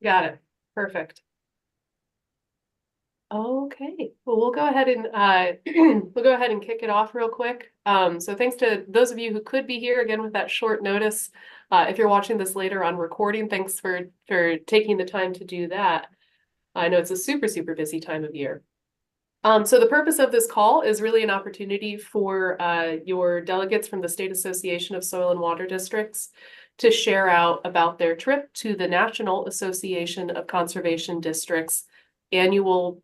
Got it. Perfect. Okay, well, we'll go ahead and we'll go ahead and kick it off real quick. So thanks to those of you who could be here again with that short notice. If you're watching this later on recording, thanks for taking the time to do that. I know it's a super busy time of year. So the purpose of this call is really an opportunity for your delegates from the State Association of Soil and Water Districts to share out about their trip to the National Association of Conservation Districts annual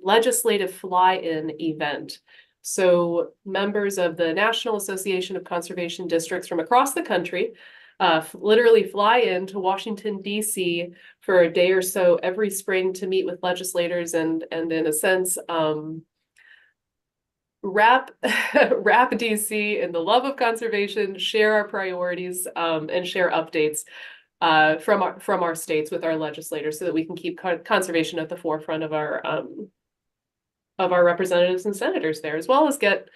legislative fly-in event. So members of the National Association of Conservation Districts from across the country literally fly in to Washington, D.C. for a day or so every spring to meet with legislators and in a sense, wrap DC in the love of conservation, share our priorities, and share updates from our states with our legislators so that we can keep conservation at the forefront of our representatives and senators there, as well as get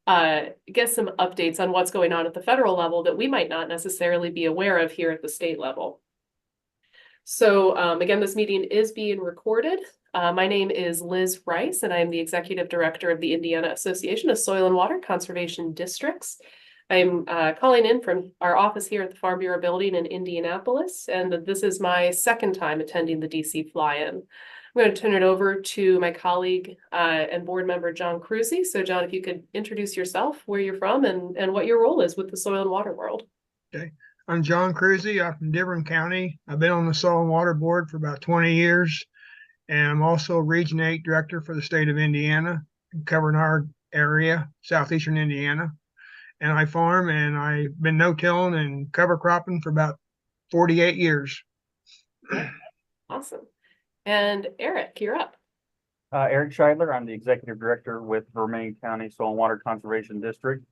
some updates on what's going on at the federal level that we might not necessarily be aware of here at the state level. So again, this meeting is being recorded. My name is Liz Rice, and I am the Executive Director of the Indiana Association of Soil and Water Conservation Districts. I'm calling in from our office here at the Farm Bureau building in Indianapolis, and this is my second time attending the DC fly-in. I'm going to turn it over to my colleague and board member, John Kruse. So John, if you could introduce yourself, where you're from, and what your role is with the soil and water world. Okay. I'm John Kruse. I'm from Dearborn County. I've been on the Soil and Water Board for about 20 years, and I'm also Region 8 Director for the state of Indiana, covering our area, southeastern Indiana. And I farm, and I've been no-tilling and cover cropping for about 48 years. Awesome. And Eric, you're up. Eric Shideler. I'm the Executive Director with Vermillion County Soil and Water Conservation District.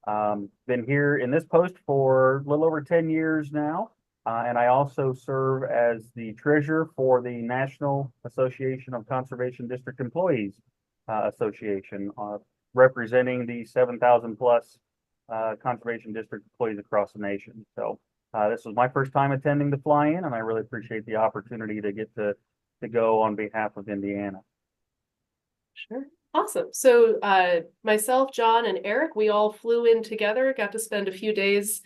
Been here in this post for a little over 10 years now. And I also serve as the treasurer for the National Association of Conservation District Employees Association, representing the 7,000 plus conservation district employees across the nation. So this was my first time attending the fly-in, and I really appreciate the opportunity to get to go on behalf of Indiana. Sure. Awesome. So myself, John, and Eric, we all flew in together, got to spend a few days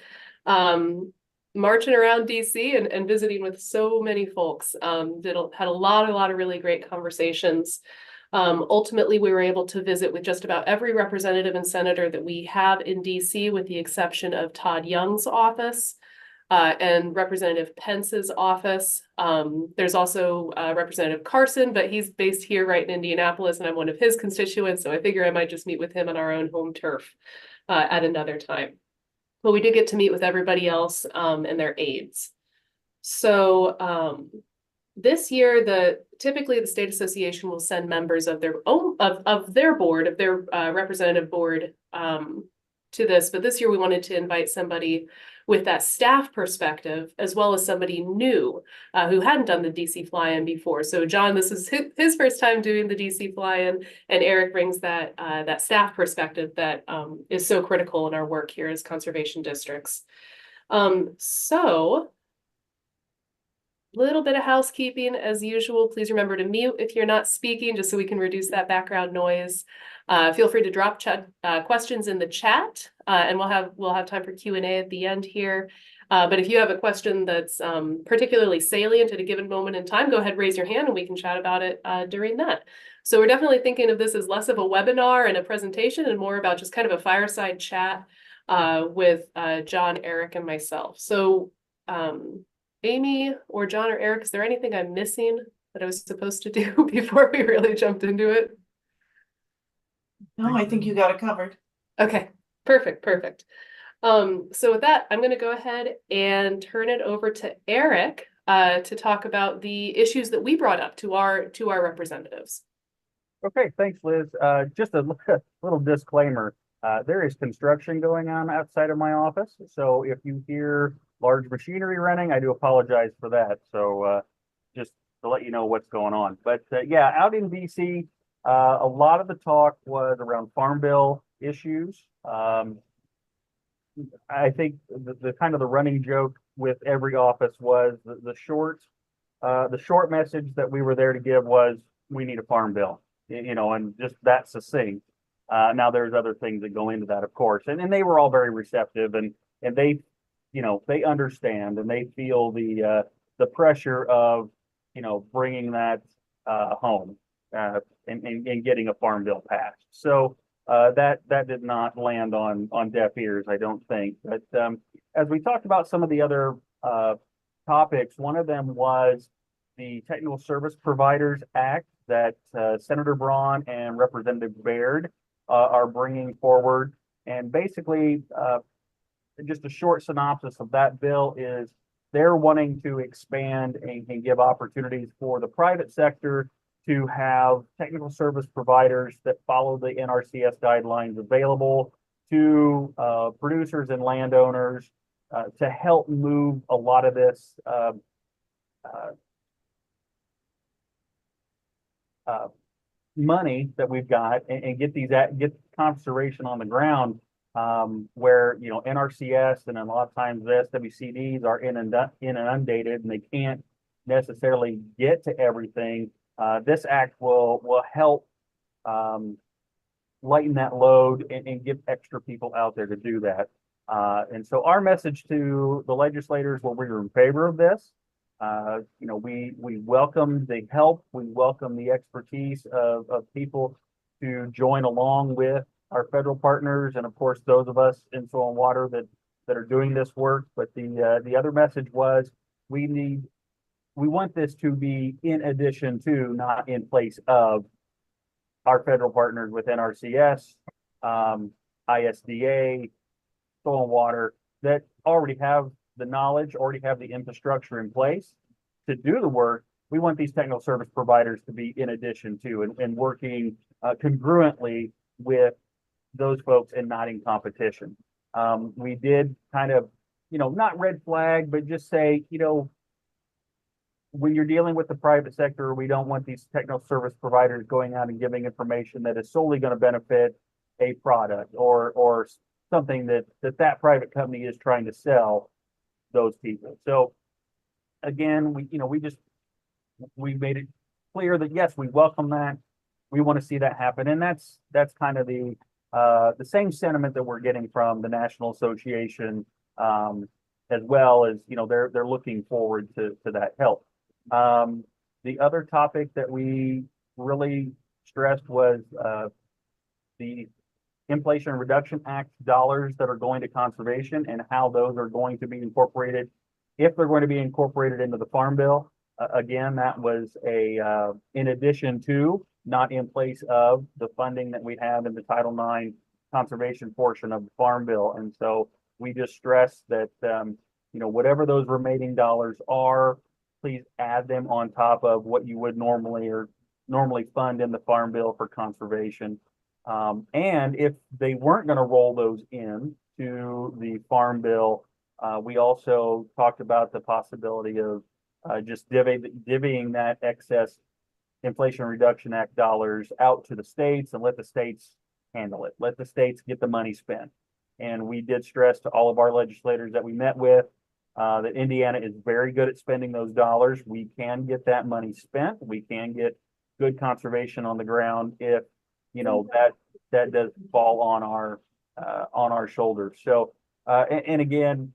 marching around DC and visiting with so many folks. Had a lot of really great conversations. Ultimately, we were able to visit with just about every representative and senator that we have in DC, with the exception of Todd Young's office and Representative Pence's office. There's also Representative Carson, but he's based here right in Indianapolis, and I'm one of his constituents, so I figure I might just meet with him on our own home turf at another time. But we did get to meet with everybody else and their aides. So this year, typically the state association will send members of their own of their board, of their representative board to this. But this year we wanted to invite somebody with that staff perspective, as well as somebody new who hadn't done the DC fly-in before. So John, this is his first time doing the DC fly-in, and Eric brings that staff perspective that is so critical in our work here as conservation districts. So little bit of housekeeping as usual. Please remember to mute if you're not speaking, just so we can reduce that background noise. Feel free to drop questions in the chat, and we'll have time for Q&A at the end here. But if you have a question that's particularly salient at a given moment in time, go ahead, raise your hand, and we can chat about it during that. So we're definitely thinking of this as less of a webinar and a presentation, and more about just kind of a fireside chat with John, Eric, and myself. So Amy or John or Eric, is there anything I'm missing that I was supposed to do before we really jumped into it? No, I think you got it covered. Okay, perfect. So with that, I'm going to go ahead and turn it over to Eric to talk about the issues that we brought up to our representatives. Okay, thanks, Liz. Just a little disclaimer. There is construction going on outside of my office, so if you hear large machinery running, I do apologize for that. So just to let you know what's going on. But yeah, out in DC, a lot of the talk was around Farm Bill issues. I think the kind of the running joke with every office was the short the short message that we were there to give was we need a farm bill, and just that succinct. Now there's other things that go into that, of course, and they were all very receptive, and they, they understand and they feel the pressure of, bringing that home and getting a farm bill passed. So that did not land on deaf ears, I don't think. But as we talked about some of the other topics, one of them was the Technical Service Providers Act that Senator Braun and Representative Baird are bringing forward. And basically, just a short synopsis of that bill is they're wanting to expand and give opportunities for the private sector to have technical service providers that follow the NRCS guidelines available to producers and landowners to help move a lot of this money that we've got and get conservation on the ground, where NRCS and a lot of times the SWCDs are inundated and they can't necessarily get to everything. This act will help lighten that load and get extra people out there to do that. And so our message to the legislators, well, we were in favor of this. We welcome the help, we welcome the expertise of people to join along with our federal partners, and of course those of us in soil and water that are doing this work. But the other message was we want this to be in addition to, not in place of, our federal partners with NRCS, IASWCD, soil and water, that already have the knowledge, already have the infrastructure in place to do the work. We want these technical service providers to be in addition to and working congruently with those folks and not in competition. We did kind of, not red flag, but just say, when you're dealing with the private sector, we don't want these technical service providers going out and giving information that is solely going to benefit a product or something that private company is trying to sell those people. So again, we made it clear that yes, we welcome that. We want to see that happen, and that's kind of the same sentiment that we're getting from the National Association, as well as they're looking forward to that help. The other topic that we really stressed was the Inflation Reduction Act dollars that are going to conservation and how those are going to be incorporated, if they're going to be incorporated into the Farm Bill. Again, that was in addition to, not in place of, the funding that we have in the Title IX conservation portion of the Farm Bill. And so we just stress that, whatever those remaining dollars are, please add them on top of what you would normally fund in the Farm Bill for conservation. And if they weren't going to roll those in to the Farm Bill, we also talked about the possibility of just divvying that excess Inflation Reduction Act dollars out to the states and let the states handle it. Let the states get the money spent. And we did stress to all of our legislators that we met with that Indiana is very good at spending those dollars. We can get that money spent. We can get good conservation on the ground if that does fall on our shoulders. So and again,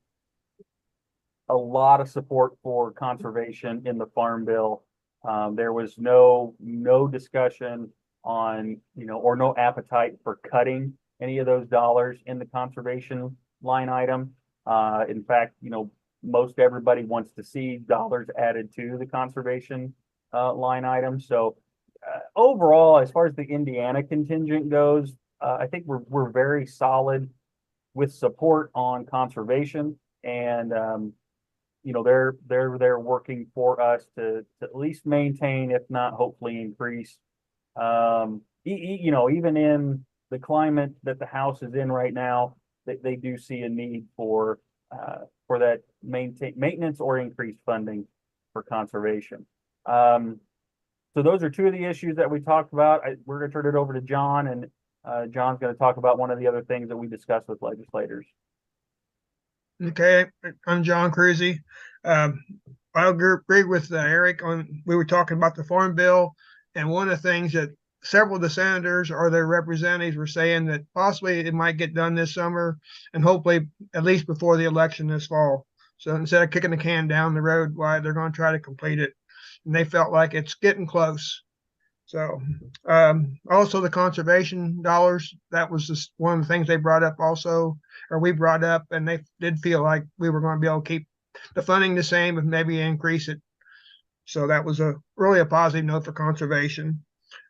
a lot of support for conservation in the Farm Bill. There was no discussion on, or no appetite for cutting any of those dollars in the conservation line item. In fact, most everybody wants to see dollars added to the conservation line item. So overall, as far as the Indiana contingent goes, I think we're very solid with support on conservation, and they're working for us to at least maintain, if not hopefully increase. Even in the climate that the House is in right now, they do see a need for that maintenance or increased funding for conservation. So those are two of the issues that we talked about. We're going to turn it over to John, and John's going to talk about one of the other things that we discussed with legislators. Okay, I'm John Kruse. I agree with Eric on, we were talking about the Farm Bill, and one of the things that several of the senators or their representatives were saying that possibly it might get done this summer and hopefully at least before the election this fall. So instead of kicking the can down the road, why they're going to try to complete it. And they felt like it's getting close. So also the conservation dollars, that was just one of the things they brought up also, or we brought up, and they did feel like we were going to be able to keep the funding the same and maybe increase it. So that was really a positive note for conservation.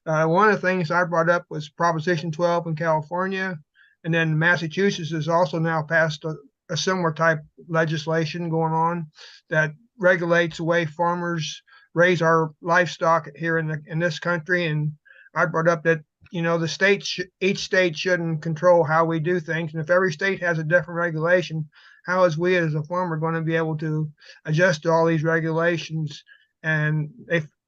One of the things I brought up was Proposition 12 in California, and then Massachusetts has also now passed a similar type legislation going on that regulates the way farmers raise our livestock here in this country. And I brought up that the states, each state shouldn't control how we do things, and if every state has a different regulation, how is we as a farmer going to be able to adjust to all these regulations? And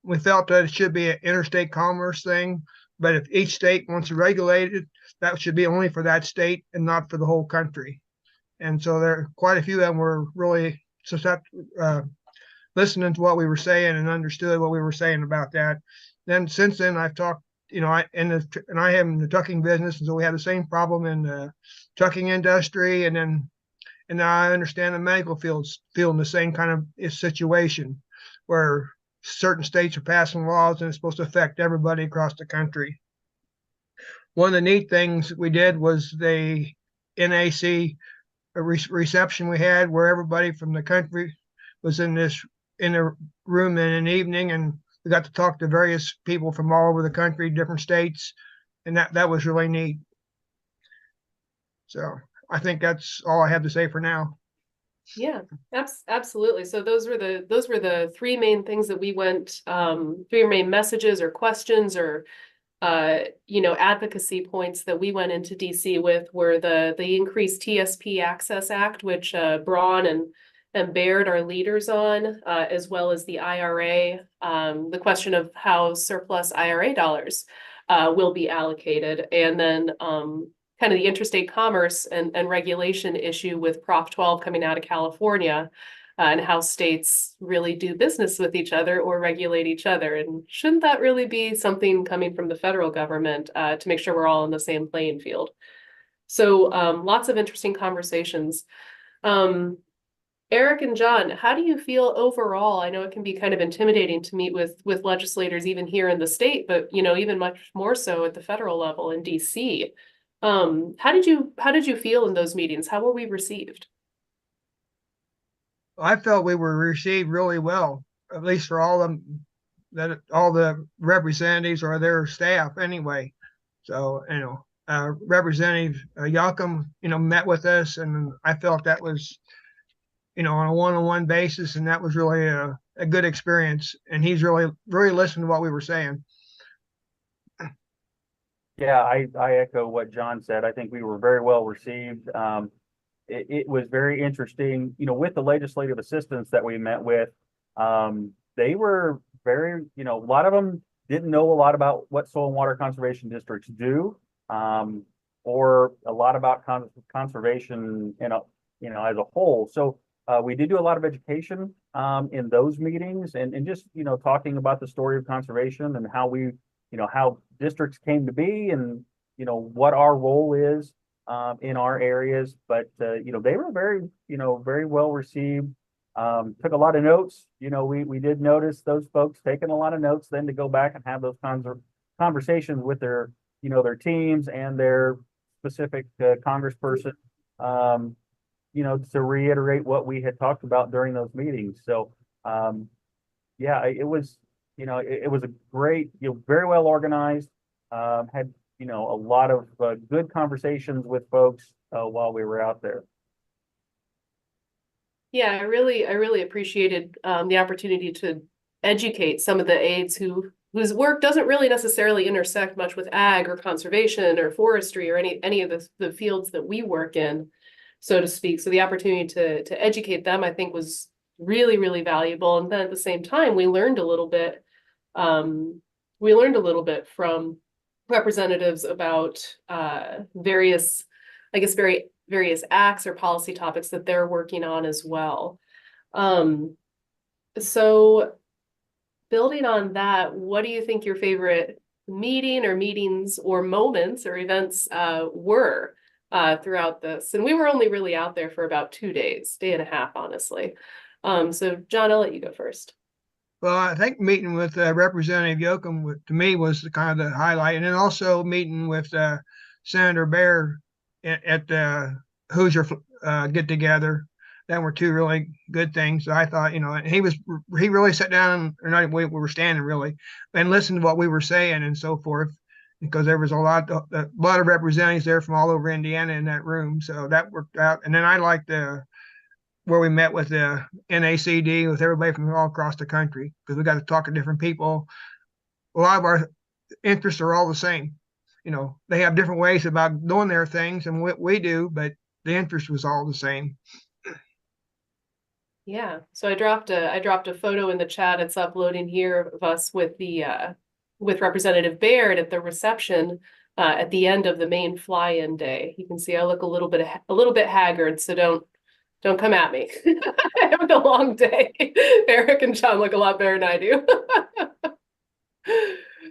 we felt that it should be an interstate commerce thing, but if each state wants to regulate it, that should be only for that state and not for the whole country. And so there quite a few of them were really listening to what we were saying and understood what we were saying about that. Then since then I've talked, I am in the trucking business, and so we had the same problem in the trucking industry, and now I understand the medical field's feeling the same kind of situation where certain states are passing laws and it's supposed to affect everybody across the country. One of the neat things we did was the NAC reception we had, where everybody from the country was in a room in an evening, and we got to talk to various people from all over the country, different states, and that was really neat. So I think that's all I have to say for now. Yeah, absolutely. So those were the three main things that we went, three main messages or questions or advocacy points that we went into DC with were the increased TSP Access Act, which Braun and Baird are leaders on, as well as the IRA, the question of how surplus IRA dollars will be allocated, and then kind of the interstate commerce and regulation issue with Prop 12 coming out of California, and how states really do business with each other or regulate each other. And shouldn't that really be something coming from the federal government to make sure we're all on the same playing field? So lots of interesting conversations. Eric and John, how do you feel overall? I know it can be kind of intimidating to meet with legislators even here in the state, but even much more so at the federal level in DC. How did you feel in those meetings? How were we received? I felt we were received really well, at least for all the representatives or their staff anyway. So Representative Yocum, met with us, and I felt that was on a one-on-one basis, and that was really a good experience. And he's really listened to what we were saying. Yeah, I echo what John said. I think we were very well received. It was very interesting, with the legislative assistants that we met with. They were very, a lot of them didn't know a lot about what soil and water conservation districts do, or a lot about conservation, as a whole. So we did do a lot of education in those meetings, and just talking about the story of conservation and how we, how districts came to be, and what our role is in our areas. But they were very very well received. Took a lot of notes. We did notice those folks taking a lot of notes then to go back and have those conversations with their their teams and their specific congressperson, to reiterate what we had talked about during those meetings. So yeah, it was it was a great, very well organized, had a lot of good conversations with folks while we were out there. Yeah, I really appreciated the opportunity to educate some of the aides whose work doesn't really necessarily intersect much with ag or conservation or forestry or any of the fields that we work in, so to speak. So the opportunity to educate them, I think, was really valuable. And then at the same time, we learned a little bit. From representatives about various acts or policy topics that they're working on as well. So building on that, what do you think your favorite meeting or meetings or moments or events were throughout this? And we were only really out there for about 2 days, day and a half, honestly. So John, I'll let you go first. Well, I think meeting with Representative Yoakum to me was the kind of the highlight, and then also meeting with Senator Baer at the Hoosier get together. That were two really good things. I thought, and he really sat down, or not, we were standing really, and listened to what we were saying and so forth, because there was a lot of representatives there from all over Indiana in that room, so that worked out. And then I liked where we met with the NACD, with everybody from all across the country, because we got to talk to different people. A lot of our interests are all the same. They have different ways about doing their things and what we do, but the interest was all the same. Yeah, so I dropped a photo in the chat. It's uploading here of us with the with Representative Baird at the reception at the end of the main fly-in day. You can see I look a little bit haggard, so don't come at me. I have a long day. Eric and John look a lot better than I do.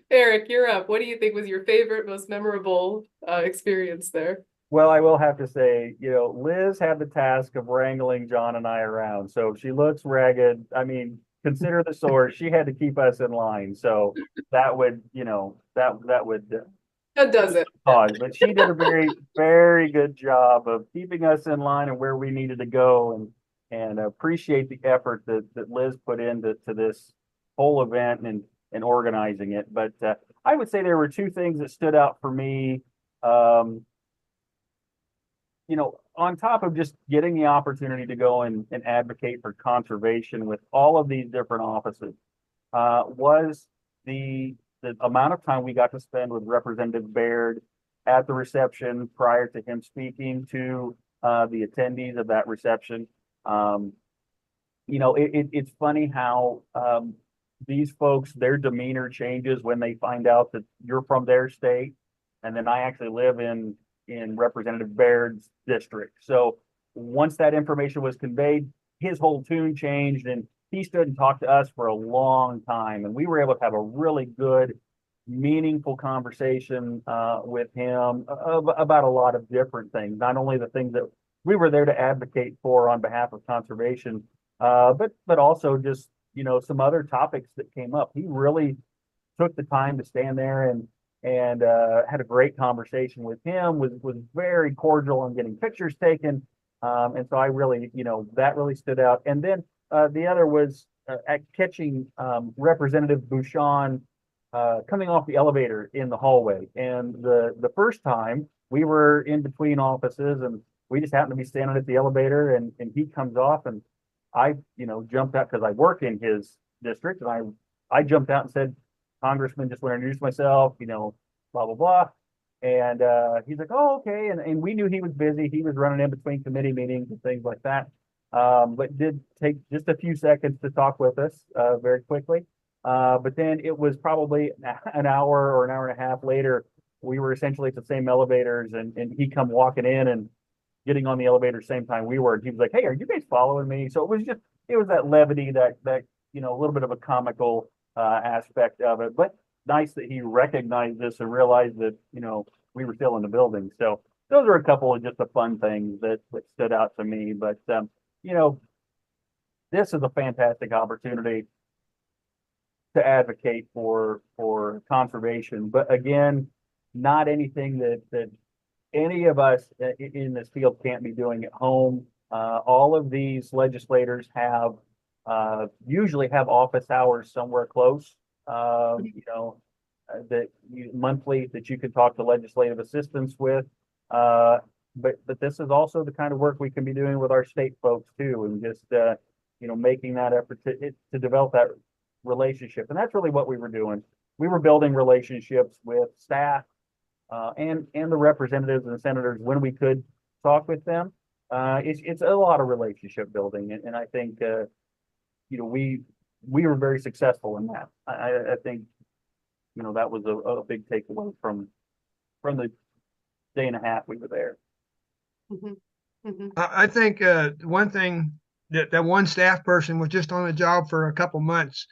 Eric, you're up. What do you think was your favorite, most memorable experience there? Well, I will have to say, Liz had the task of wrangling John and I around. So she looks ragged. I mean, consider the source. She had to keep us in line. So that would, that would That does it. pause. But she did a very, very good job of keeping us in line and where we needed to go, and appreciate the effort that Liz put into this whole event and organizing it. But I would say there were two things that stood out for me. On top of just getting the opportunity to go and advocate for conservation with all of these different offices, was the amount of time we got to spend with Representative Baird at the reception prior to him speaking to the attendees of that reception. It's funny how these folks, their demeanor changes when they find out that you're from their state. And then I actually live in Representative Baird's district. So once that information was conveyed, his whole tune changed, and he stood and talked to us for a long time. And we were able to have a really good, meaningful conversation with him about a lot of different things, not only the things that we were there to advocate for on behalf of conservation, but also just, some other topics that came up. He really took the time to stand there and had a great conversation with him, was very cordial on getting pictures taken. And so I really, that really stood out. And then the other was at catching Representative Bouchon coming off the elevator in the hallway. And the first time we were in between offices, and we just happened to be standing at the elevator, and he comes off, and I, jumped out because I work in his district, and I jumped out and said, "Congressman, just want to introduce myself, blah, blah, blah." And he's like, "Oh, okay." And we knew he was busy. He was running in between committee meetings and things like that. But did take just a few seconds to talk with us very quickly. But then it was probably an hour or an hour and a half later, we were essentially at the same elevators, and he come walking in and getting on the elevator same time we were. And he was like, "Hey, are you guys following me?" So it was that levity, that a little bit of a comical aspect of it, but nice that he recognized this and realized that, we were still in the building. So those are a couple of just the fun things that stood out to me. But, this is a fantastic opportunity to advocate for conservation. But again, not anything that any of us in this field can't be doing at home. All of these legislators usually have office hours somewhere close, that monthly that you can talk to legislative assistants with. But this is also the kind of work we can be doing with our state folks too, and just making that effort to develop that relationship. And that's really what we were doing. We were building relationships with staff and the representatives and the senators when we could talk with them. It's a lot of relationship building, and I think we were very successful in that. I think that was a big takeaway from the day and a half we were there. Mm-hmm. Mm-hmm. I think one thing that one staff person was just on the job for a couple months.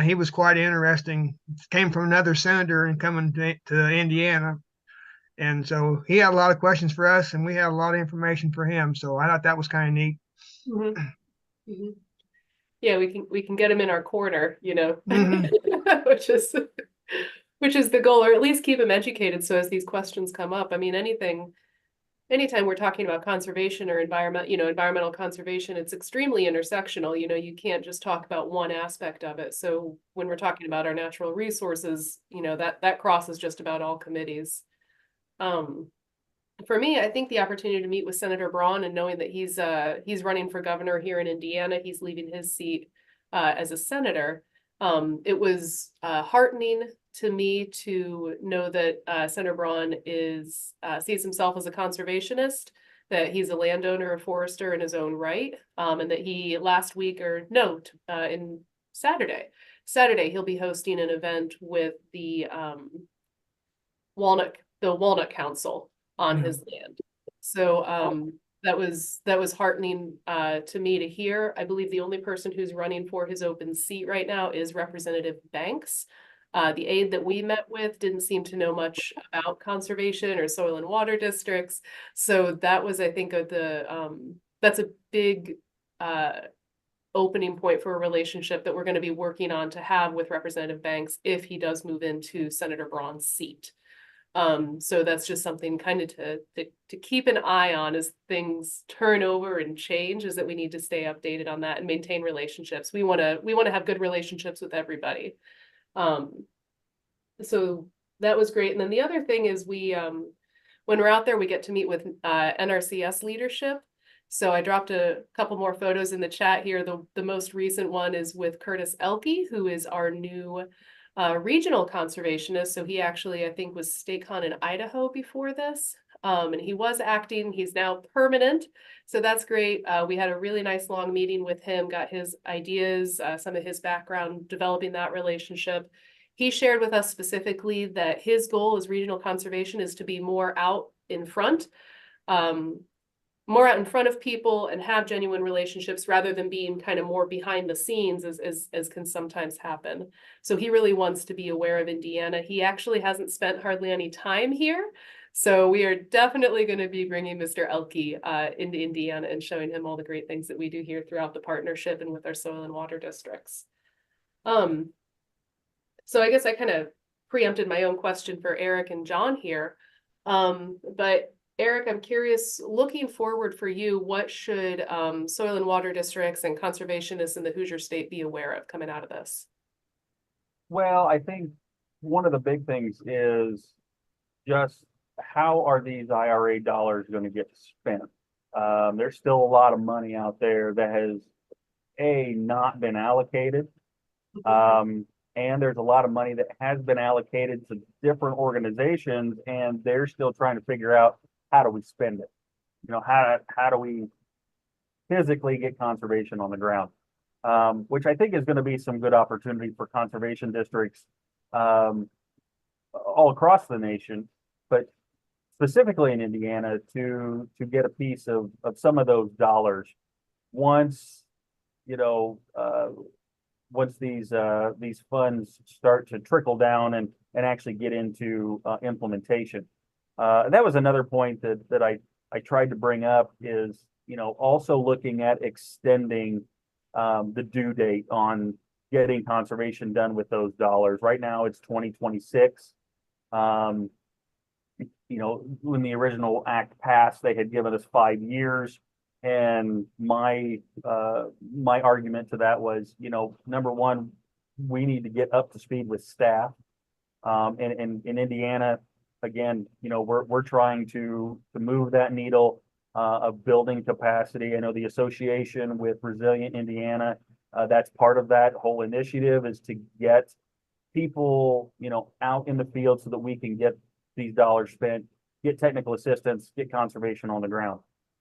He was quite interesting. Came from another senator and coming to Indiana, and so he had a lot of questions for us, and we had a lot of information for him. So I thought that was kind of neat. Mhm. Mhm. Yeah, we can get him in our corner, Mhm. which is the goal, or at least keep him educated. So as these questions come up, I mean, anytime we're talking about conservation or environmental conservation, it's extremely intersectional. You can't just talk about one aspect of it. So when we're talking about our natural resources, that crosses just about all committees. For me, I think the opportunity to meet with Senator Braun and knowing that he's running for governor here in Indiana, he's leaving his seat as a senator. It was heartening to me to know that Senator Braun sees himself as a conservationist, that he's a landowner, a forester in his own right, and that he last week in Saturday he'll be hosting an event with the Walnut Council on his land. So that was heartening to me to hear. I believe the only person who's running for his open seat right now is Representative Banks. The aide that we met with didn't seem to know much about conservation or soil and water districts. So that was, I think, that's a big opening point for a relationship that we're going to be working on to have with Representative Banks if he does move into Senator Braun's seat. So that's just something kind of to keep an eye on as things turn over and change, is that we need to stay updated on that and maintain relationships. We want to have good relationships with everybody. So that was great. And then the other thing is when we're out there, we get to meet with NRCS leadership. So I dropped a couple more photos in the chat here. The most recent one is with Curtis Elke, who is our new regional conservationist. So he actually, I think, was state con in Idaho before this. And he was acting, he's now permanent. So that's great. We had a really nice long meeting with him, got his ideas, some of his background, developing that relationship. He shared with us specifically that his goal as regional conservation is to be more out in front of people and have genuine relationships rather than being kind of more behind the scenes as can sometimes happen. So he really wants to be aware of Indiana. He actually hasn't spent hardly any time here. So we are definitely going to be bringing Mr. Elke into Indiana and showing him all the great things that we do here throughout the partnership and with our soil and water districts. So I guess I kind of preempted my own question for Eric and John here. But Eric, I'm curious, looking forward for you, what should soil and water districts and conservationists in the Hoosier State be aware of coming out of this? Well, I think one of the big things is just how are these IRA dollars going to get spent? There's still a lot of money out there that has not been allocated. And there's a lot of money that has been allocated to different organizations, and they're still trying to figure out, how do we spend it? How do we physically get conservation on the ground? Which I think is going to be some good opportunity for conservation districts all across the nation, but specifically in Indiana to get a piece of some of those dollars once these funds start to trickle down and actually get into implementation. That was another point that I tried to bring up is, also looking at extending the due date on getting conservation done with those dollars. Right now it's 2026. When the original act passed, they had given us 5 years. And my argument to that was, number one, we need to get up to speed with staff. And in Indiana, again, we're trying to move that needle of building capacity. I know the association with Resilient Indiana, that's part of that whole initiative, is to get people, out in the field so that we can get these dollars spent, get technical assistance, get conservation on the ground.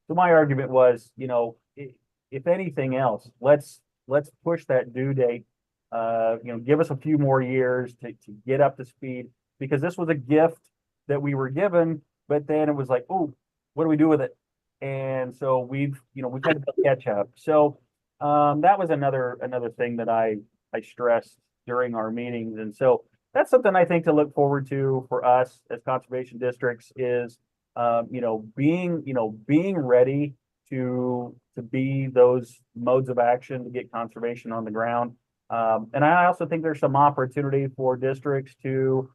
So my argument was, if anything else, let's push that due date. Give us a few more years to get up to speed, because this was a gift that we were given, but then it was like, oh, what do we do with it? And so we've had to catch up. So That was another thing that I stressed during our meetings. And so that's something I think to look forward to for us as conservation districts is, being ready to be those modes of action to get conservation on the ground. And I also think there's some opportunity for districts to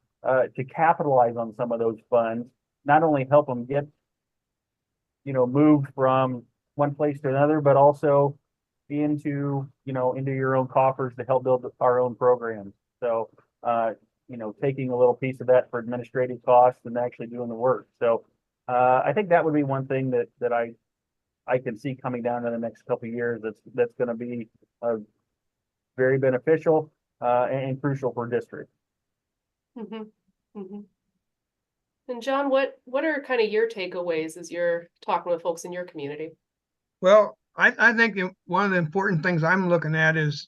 capitalize on some of those funds, not only help them get, moved from one place to another, but also into your own coffers to help build our own programs. So, taking a little piece of that for administrative costs and actually doing the work. So, I think that would be one thing that I can see coming down in the next couple of years. That's going to be very beneficial and crucial for district. Mm-hmm. Mm-hmm. And John, what are kind of your takeaways as you're talking with folks in your community? Well, I think one of the important things I'm looking at is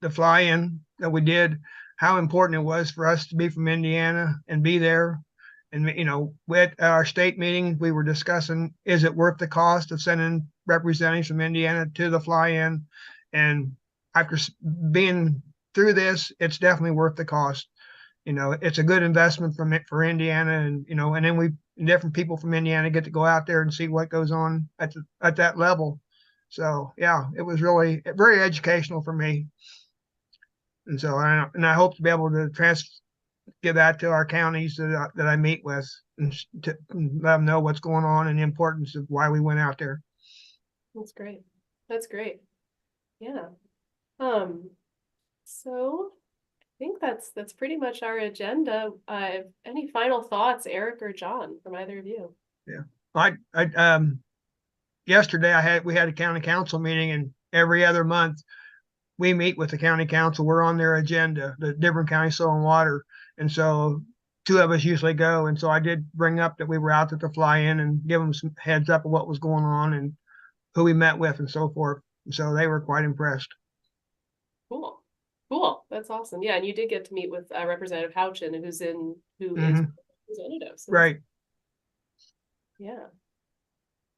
the fly-in that we did, how important it was for us to be from Indiana and be there. And, at our state meeting, we were discussing, is it worth the cost of sending representatives from Indiana to the fly-in? And after being through this, it's definitely worth the cost. It's a good investment for Indiana, and and then different people from Indiana get to go out there and see what goes on at that level. So yeah, it was really very educational for me. And so I hope to be able to give that to our counties that I meet with, and to let them know what's going on and the importance of why we went out there. That's great. That's great. Yeah. So I think that's pretty much our agenda. Any final thoughts, Eric or John, from either of you? Yeah. Yesterday we had a county council meeting, and every other month we meet with the county council. We're on their agenda, the Dearborn County Soil and Water. And so two of us usually go. And so I did bring up that we were out at the fly-in and give them some heads up of what was going on and who we met with and so forth. And so they were quite impressed. Cool. Cool. That's awesome. Yeah. And you did get to meet with Representative Houchin, who is representative. So right. Yeah.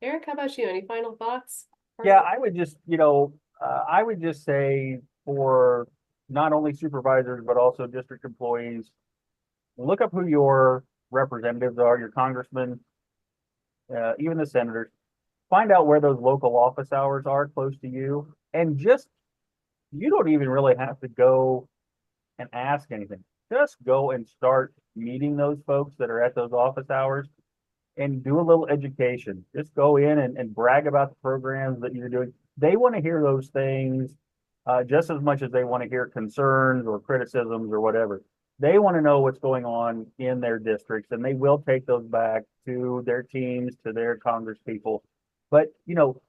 Eric, how about you? Any final thoughts? Yeah, I would just say for not only supervisors, but also district employees, look up who your representatives are, your congressmen, even the senators. Find out where those local office hours are close to you. And you don't even really have to go and ask anything. Just go and start meeting those folks that are at those office hours and do a little education. Just go in and brag about the programs that you're doing. They want to hear those things just as much as they want to hear concerns or criticisms or whatever. They want to know what's going on in their districts, and they will take those back to their teams, to their Congress people. But,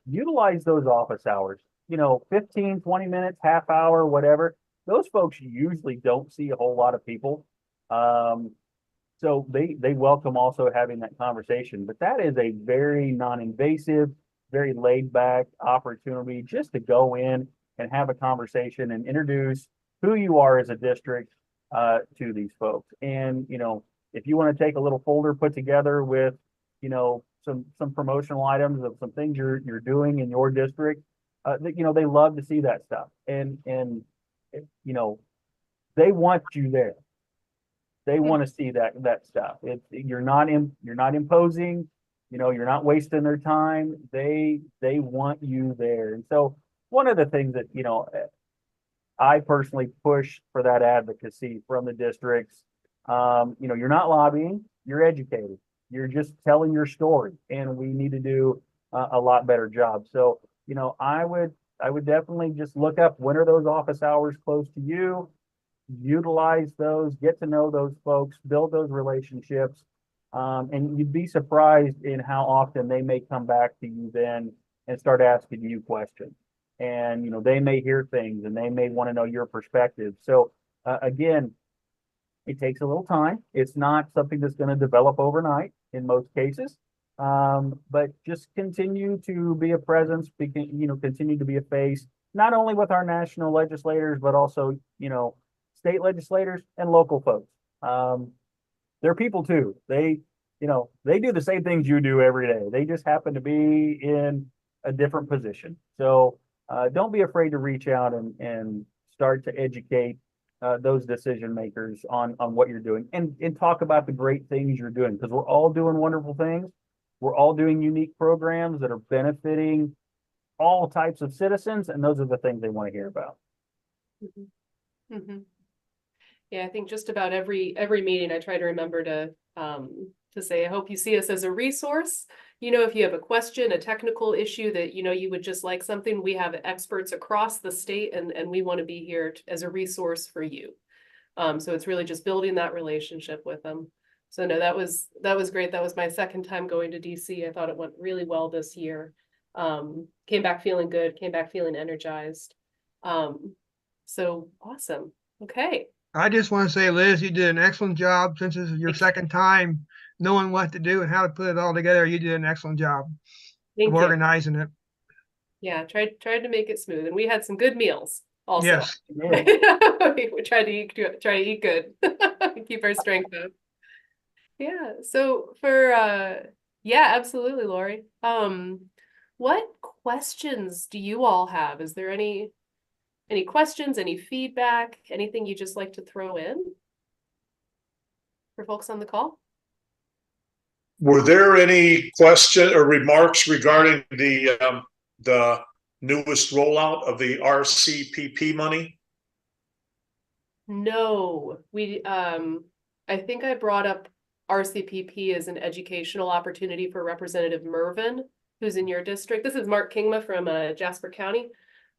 utilize those office hours, 15, 20 minutes, half hour, whatever. Those folks usually don't see a whole lot of people. So they welcome also having that conversation. But that is a very non-invasive, very laid back opportunity just to go in and have a conversation and introduce who you are as a district to these folks. And, if you want to take a little folder put together with, some promotional items of some things you're doing in your district, they love to see that stuff. And they want you there. They want to see that stuff. You're not imposing, you're not wasting their time. They want you there. And so one of the things that, I personally push for that advocacy from the districts. You're not lobbying, you're educating. You're just telling your story, and we need to do a lot better job. So, I would definitely just look up when are those office hours close to you, utilize those, get to know those folks, build those relationships. And you'd be surprised in how often they may come back to you then and start asking you questions. And, they may hear things and they may want to know your perspective. So again, it takes a little time. It's not something that's going to develop overnight in most cases. But just continue to be a presence, continue to be a face, not only with our national legislators, but also, state legislators and local folks. They're people too. They do the same things you do every day. They just happen to be in a different position. So don't be afraid to reach out and start to educate those decision makers on what you're doing, and talk about the great things you're doing, because we're all doing wonderful things. We're all doing unique programs that are benefiting all types of citizens, and those are the things they want to hear about. Mm-hmm. Mm-hmm. Yeah, I think just about every meeting I try to remember to say, I hope you see us as a resource. You know, if you have a question, a technical issue that, you know, you would just like something, we have experts across the state, and we want to be here as a resource for you. So it's really just building that relationship with them. So no, that was great. That was my second time going to DC. I thought it went really well this year. Came back feeling good, came back feeling energized. So awesome. Okay. I just want to say, Liz, you did an excellent job since this is your second time knowing what to do and how to put it all together. You did an excellent job Thank of you. organizing it. Yeah, tried to make it smooth, and we had some good meals also. Yes. We tried to eat good. Keep our strength up. Yeah. So for yeah, absolutely, Lori. What questions do you all have? Is there any questions, any feedback, anything you just like to throw in for folks on the call? Were there any question or remarks regarding the newest rollout of the RCPP money? No, I think I brought up RCPP as an educational opportunity for Representative Mervin, who's in your district. This is Mark Kingma from Jasper County,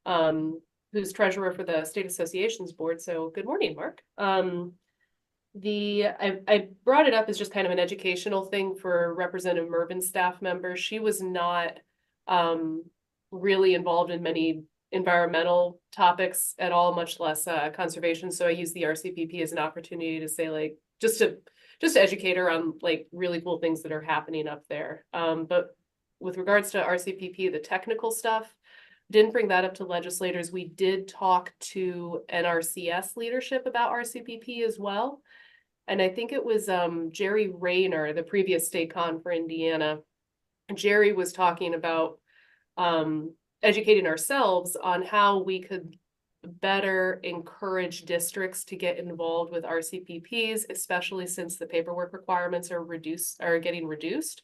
who's treasurer for the State Associations Board. So good morning, Mark. I brought it up as just kind of an educational thing for Representative Mervin's staff members. She was not really involved in many environmental topics at all, much less conservation. So I use the RCPP as an opportunity to say, like, just to educate her on like really cool things that are happening up there. But with regards to RCPP, the technical stuff, didn't bring that up to legislators. We did talk to NRCS leadership about RCPP as well. And I think it was Jerry Rayner, the previous state con for Indiana. Jerry was talking about educating ourselves on how we could better encourage districts to get involved with RCPPs, especially since the paperwork requirements are getting reduced.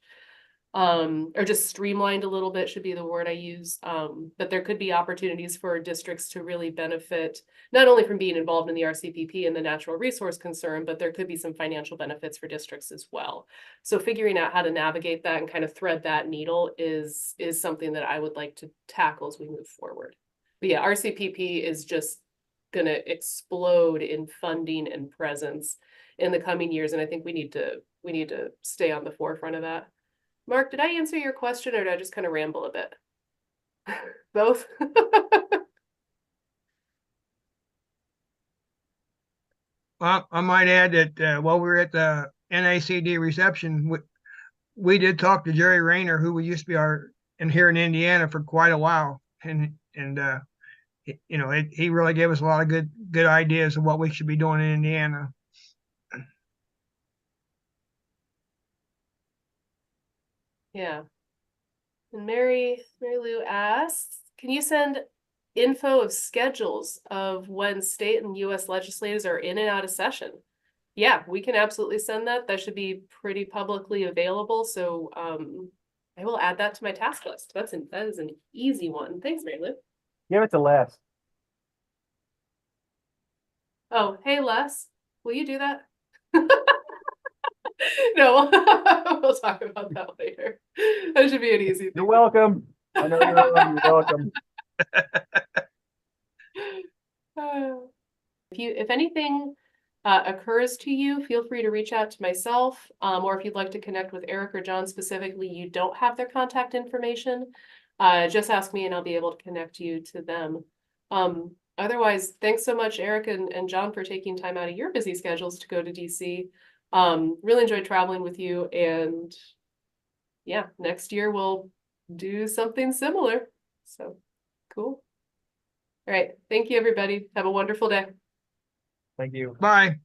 Or just streamlined a little bit should be the word I use. But there could be opportunities for districts to really benefit, not only from being involved in the RCPP and the natural resource concern, but there could be some financial benefits for districts as well. So figuring out how to navigate that and kind of thread that needle is something that I would like to tackle as we move forward. But yeah, RCPP is just gonna explode in funding and presence in the coming years. And I think we need to stay on the forefront of that. Mark, did I answer your question, or did I just kind of ramble a bit? Both? Well, I might add that while we were at the NACD reception, we did talk to Jerry Rayner, who used to be here in Indiana for quite a while, and you know, he really gave us a lot of good ideas of what we should be doing in Indiana. Yeah. And Mary Lou asks, can you send info of schedules of when state and US legislators are in and out of session? Yeah, we can absolutely send that. That should be pretty publicly available. So I will add that to my task list. That is an easy one. Thanks, Mary Lou. Give it to Les. Oh, hey Les, will you do that? No, we'll talk about that later. That should be an easy thing. You're welcome. I know you're welcome. If anything occurs to you, feel free to reach out to myself, or if you'd like to connect with Eric or John specifically, you don't have their contact information, just ask me and I'll be able to connect you to them. Otherwise, thanks so much, Eric and John, for taking time out of your busy schedules to go to DC. Really enjoyed traveling with you, and yeah, next year we'll do something similar. So cool. All right. Thank you, everybody. Have a wonderful day. Thank you. Bye.